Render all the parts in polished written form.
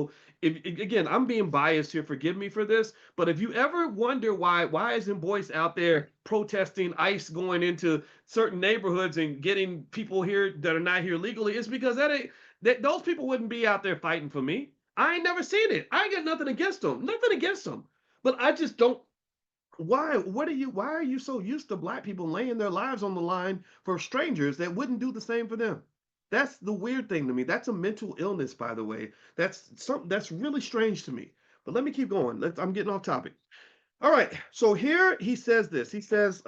So again, I'm being biased here. Forgive me for this, but if you ever wonder why isn't Boyce out there protesting ICE going into certain neighborhoods and getting people here that are not here legally, it's because those people wouldn't be out there fighting for me. I ain't never seen it. I ain't got nothing against them, but I just don't. Why are you so used to black people laying their lives on the line for strangers that wouldn't do the same for them? That's the weird thing to me. That's a mental illness, by the way. That's really strange to me. But let me keep going. I'm getting off topic. All right. So here he says this. He says,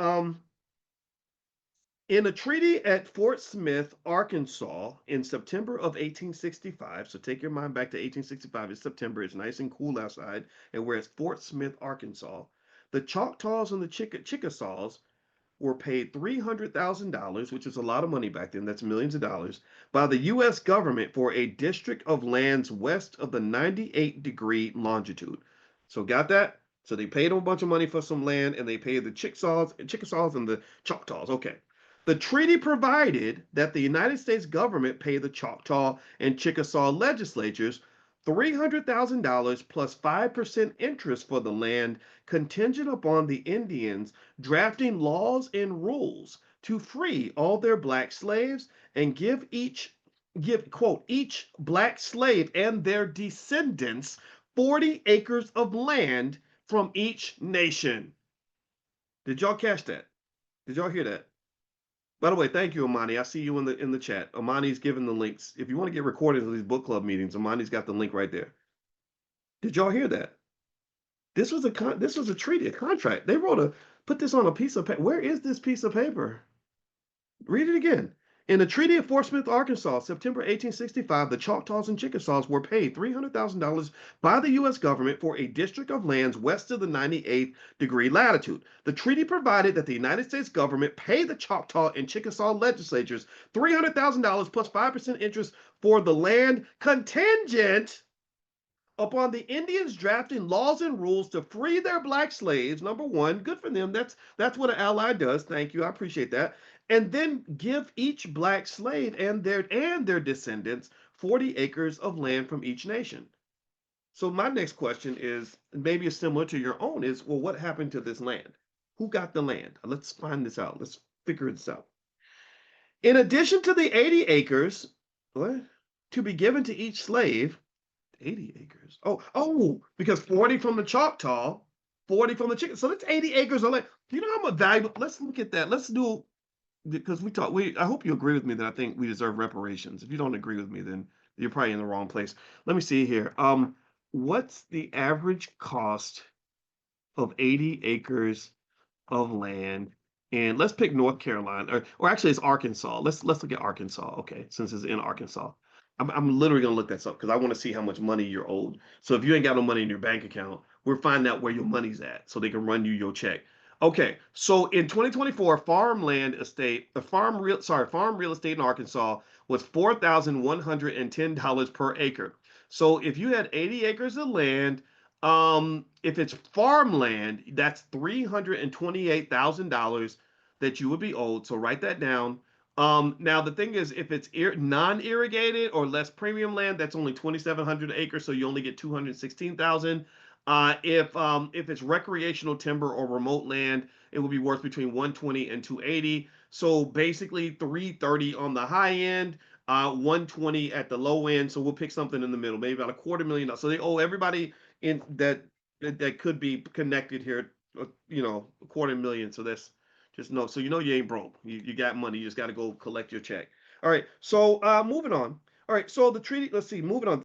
in a treaty at Fort Smith, Arkansas, in September of 1865. So take your mind back to 1865. It's September. It's nice and cool outside, and we're at Fort Smith, Arkansas. The Choctaws and the Chickasaws were paid $300,000, which is a lot of money back then. That's millions of dollars, by the U.S. government for a district of lands west of the 98-degree longitude. So got that? So they paid them a bunch of money for some land, and they paid the Chickasaws and the Choctaws. Okay. The treaty provided that the United States government pay the Choctaw and Chickasaw legislatures $300,000 plus 5% interest for the land, contingent upon the Indians drafting laws and rules to free all their black slaves and give quote each black slave and their descendants 40 acres of land from each nation. Did y'all catch that? Did y'all hear that? By the way, thank you, Amani. I see you in the chat. Amani's given the links. If you want to get recordings of these book club meetings, Amani's got the link right there. Did y'all hear that? This was a treaty, a contract. They put this on a piece of paper. Where is this piece of paper? Read it again. In the Treaty of Fort Smith, Arkansas, September 1865, the Choctaws and Chickasaws were paid $300,000 by the U.S. government for a district of lands west of the 98th degree latitude. The treaty provided that the United States government pay the Choctaw and Chickasaw legislatures $300,000 plus 5% interest for the land, contingent upon the Indians drafting laws and rules to free their black slaves. Number one, good for them. That's what an ally does. Thank you. I appreciate that. And then give each black slave and their descendants 40 acres of land from each nation. So my next question is, maybe it's similar to your own, is, well, what happened to this land? Who got the land? Let's find this out. Let's figure this out. In addition to the 80 acres, what? To be given to each slave, 80 acres. Because 40 from the Choctaw, 40 from the Chicken. So that's 80 acres of land. Do you know how much valuable? Let's look at that. Let's do, because I hope you agree with me that I think we deserve reparations. If you don't agree with me, then you're probably in the wrong place. Let me see here. What's the average cost of 80 acres of land? And let's pick North Carolina, or actually it's Arkansas. Let's look at Arkansas. Okay, since it's in Arkansas. I'm literally gonna look this up because I want to see how much money you're owed. So if you ain't got no money in your bank account, we're finding out where your money's at so they can run you your check. Okay, so in 2024, farm real estate in Arkansas was $4,110 per acre. So if you had 80 acres of land, if it's farmland, that's $328,000 that you would be owed. So write that down. Now the thing is, if it's non-irrigated or less premium land, that's only 2,700 acres, so you only get 216,000. If it's recreational timber or remote land, it will be worth between 120 and 280. So basically 330 on the high end, 120 at the low end. So we'll pick something in the middle, maybe about $250,000. So they owe everybody in that could be connected here, $250,000. So that's just know, so you ain't broke. You got money. You just got to go collect your check. All right. So moving on. All right. So the treaty. Let's see. Moving on.